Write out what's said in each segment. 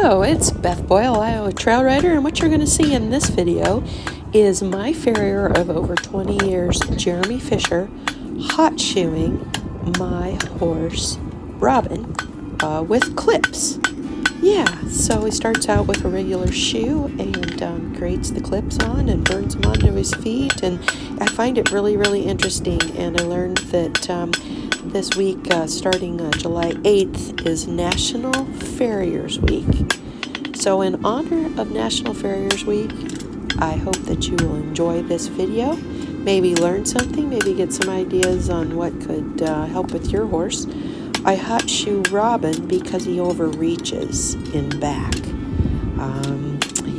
Hello, it's Beth Boyle, Iowa Trail Rider, and what you're going to see in this video is my farrier of over 20 years, Jeremy Fisher, hot shoeing my horse, Robin, with clips. Yeah, so he starts out with a regular shoe and grates the clips on and burns them onto his feet, and I find it really interesting, and I learned that this week, starting July 8th, is National Farriers Week. So in honor of National Farriers Week, I hope that you will enjoy this video, maybe learn something, maybe get some ideas on what could help with your horse. I hot shoe Robin because he overreaches in back.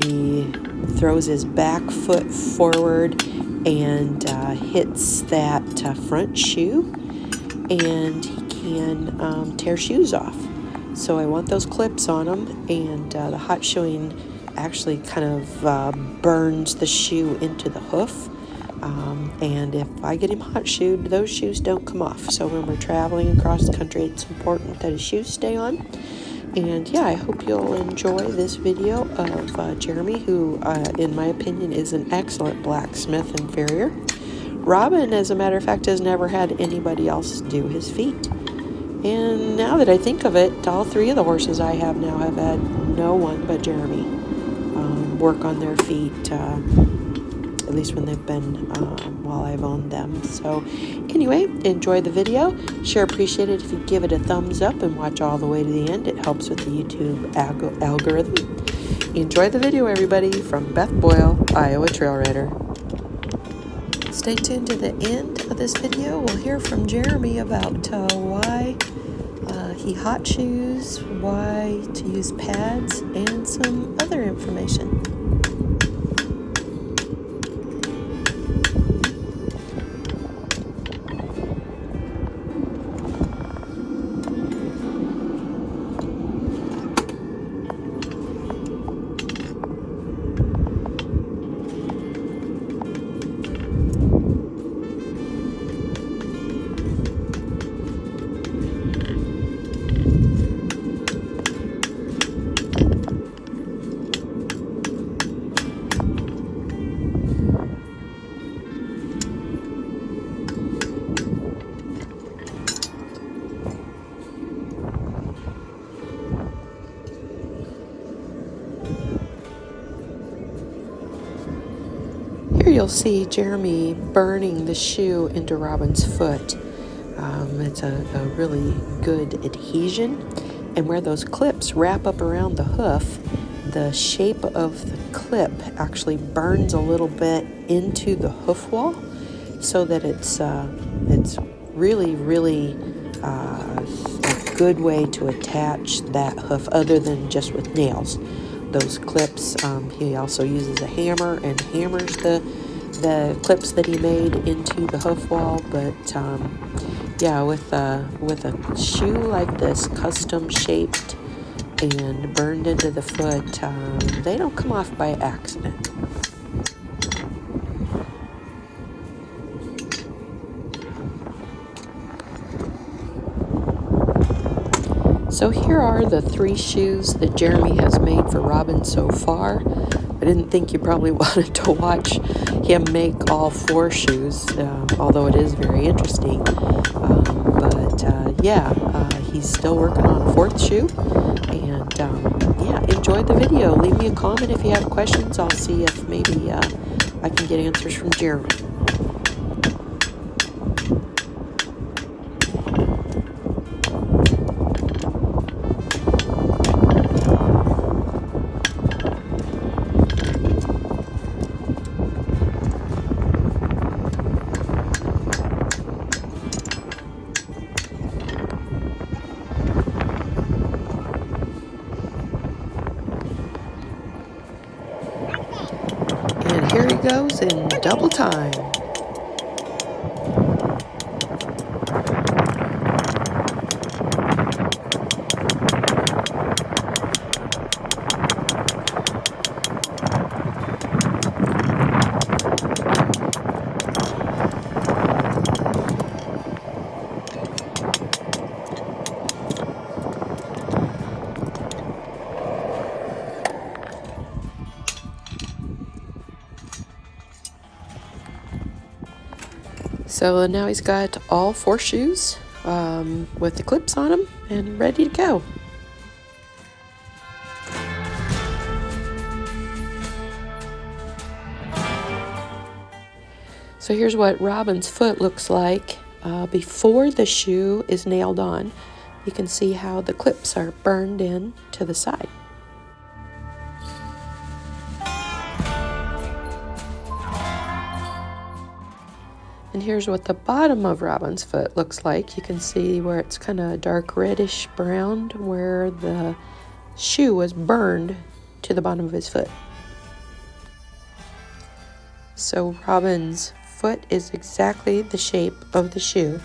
He throws his back foot forward and hits that front shoe, and he can tear shoes off. So I want those clips on him, and the hot shoeing actually kind of burns the shoe into the hoof. And if I get him hot shoed, those shoes don't come off. So when we're traveling across the country, it's important that his shoes stay on. And yeah, I hope you'll enjoy this video of Jeremy, who in my opinion is an excellent blacksmith and farrier. Robin, as a matter of fact, has never had anybody else do his feet. And now that I think of it, all three of the horses I have now have had no one but Jeremy work on their feet, at least when they've been while I've owned them. So anyway, enjoy the video. Sure appreciate it if you give it a thumbs up and watch all the way to the end. It helps with the YouTube algorithm. Enjoy the video, everybody, from Beth Boyle, Iowa Trail Rider. Stay tuned to the end of this video. We'll hear from Jeremy about why he hot shoes, why to use pads, and some other information. Here you'll see Jeremy burning the shoe into Robin's foot. It's a really good adhesion, and where those clips wrap up around the hoof, the shape of the clip actually burns a little bit into the hoof wall, so that it's really a good way to attach that hoof other than just with nails. Those clips, he also uses a hammer and hammers the clips that he made into the hoof wall. But yeah, with a shoe like this, custom shaped and burned into the foot, they don't come off by accident. So here are the 3 shoes that Jeremy has made for Robin so far. I didn't think you probably wanted to watch him make all 4 shoes, although it is very interesting. He's still working on a 4th shoe. And yeah, enjoy the video. Leave me a comment if you have questions. I'll see if maybe I can get answers from Jeremy. And here he goes in double time. So now he's got all 4 shoes with the clips on them and ready to go. So here's what Robin's foot looks like before the shoe is nailed on. You can see how the clips are burned in to the side. And here's what the bottom of Robin's foot looks like. You can see where it's kind of dark reddish brown where the shoe was burned to the bottom of his foot. So Robin's foot is exactly the shape of the shoe.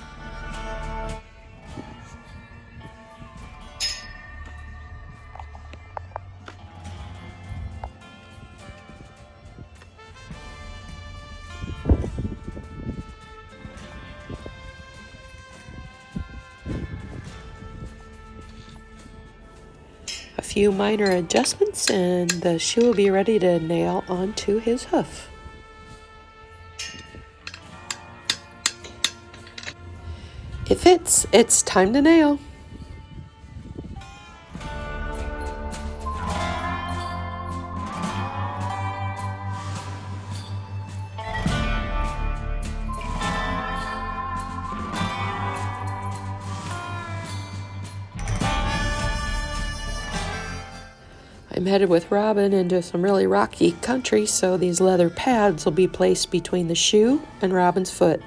A few minor adjustments and the shoe will be ready to nail onto his hoof. It fits. It's time to nail. I'm headed with Robin into some really rocky country, so these leather pads will be placed between the shoe and Robin's foot.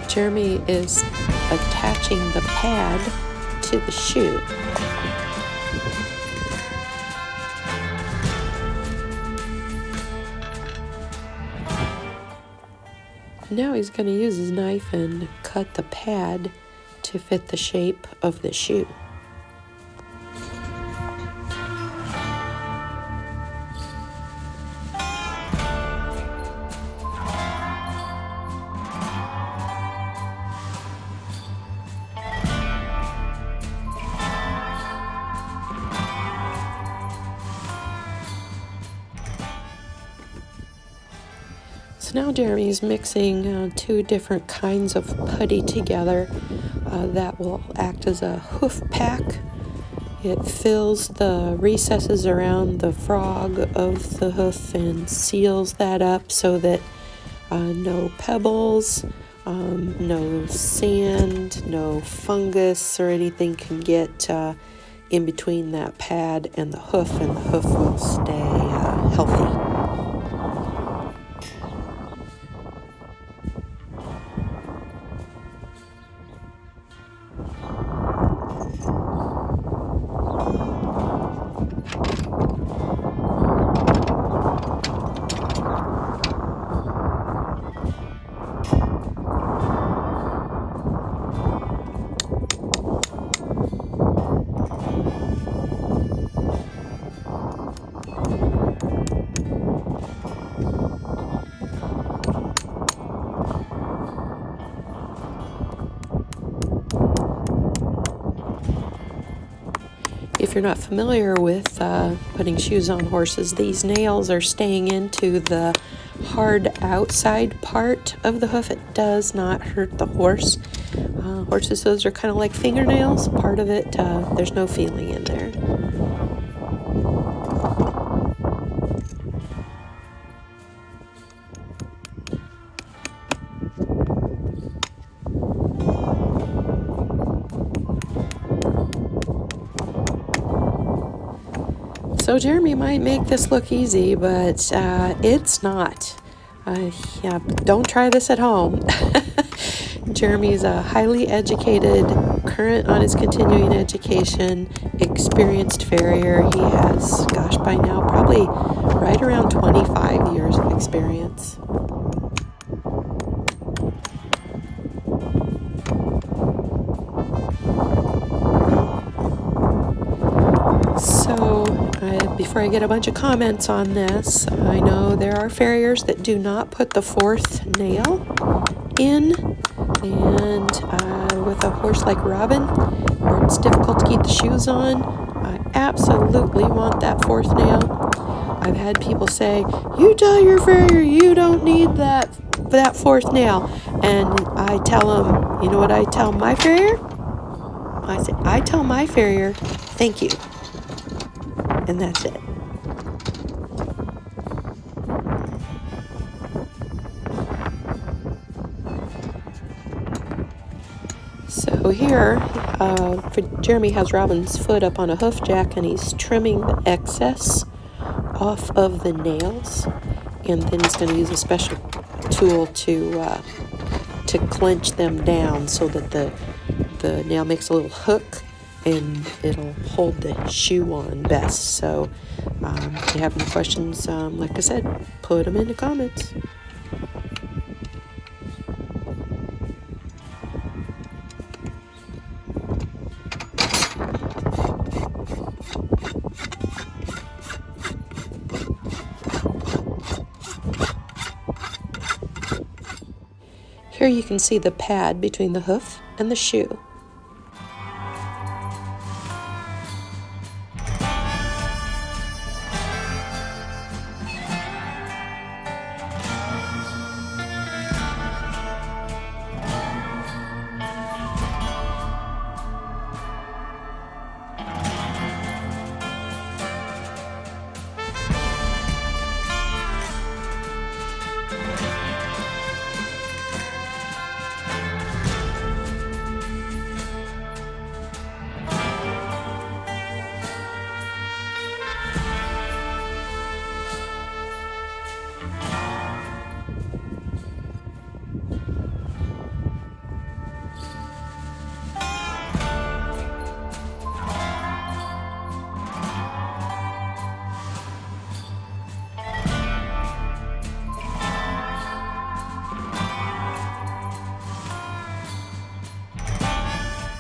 Jeremy is attaching the pad to the shoe. Now he's going to use his knife and cut the pad to fit the shape of the shoe. So now Jeremy's mixing 2 different kinds of putty together that will act as a hoof pack. It fills the recesses around the frog of the hoof and seals that up so that no pebbles, no sand, no fungus or anything can get in between that pad and the hoof will stay healthy. If you're not familiar with putting shoes on horses, these nails are staying into the hard outside part of the hoof. It does not hurt the horse. Horses, those are kind of like fingernails. Part of it, there's no feeling in there. So Jeremy might make this look easy, but it's not. Yeah, don't try this at home. Jeremy's a highly educated, current on his continuing education, experienced farrier. He has, gosh, by now probably right around 25 years of experience. So before I get a bunch of comments on this, I know there are farriers that do not put the 4th nail in, and with a horse like Robin, where it's difficult to keep the shoes on, I absolutely want that 4th nail. I've had people say, you tell your farrier you don't need that fourth nail. And I tell them, you know what I tell my farrier? I tell my farrier, thank you. And that's it. So here, Jeremy has Robin's foot up on a hoof jack, and he's trimming the excess off of the nails, and then he's going to use a special tool to clench them down so that the nail makes a little hook and it'll hold the shoe on best. So if you have any questions, like I said, put them in the comments. Here you can see the pad between the hoof and the shoe.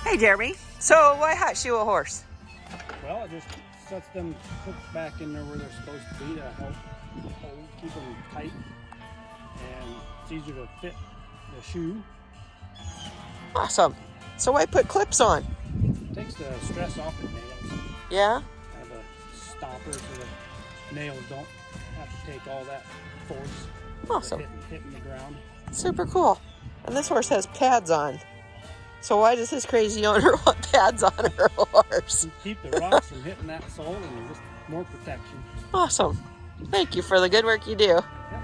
Hey Jeremy, so why hot shoe a horse? Well, it just sets them hooks back in there where they're supposed to be to help keep them tight, and it's easier to fit the shoe. Awesome. So why put clips on? It takes the stress off the nails. Yeah? Have a stopper so the nails don't have to take all that force. Awesome. Hitting the ground. Super cool. And this horse has pads on. So why does his crazy owner want pads on her horse? Keep the rocks from hitting that sole and just more protection. Awesome. Thank you for the good work you do. Yep.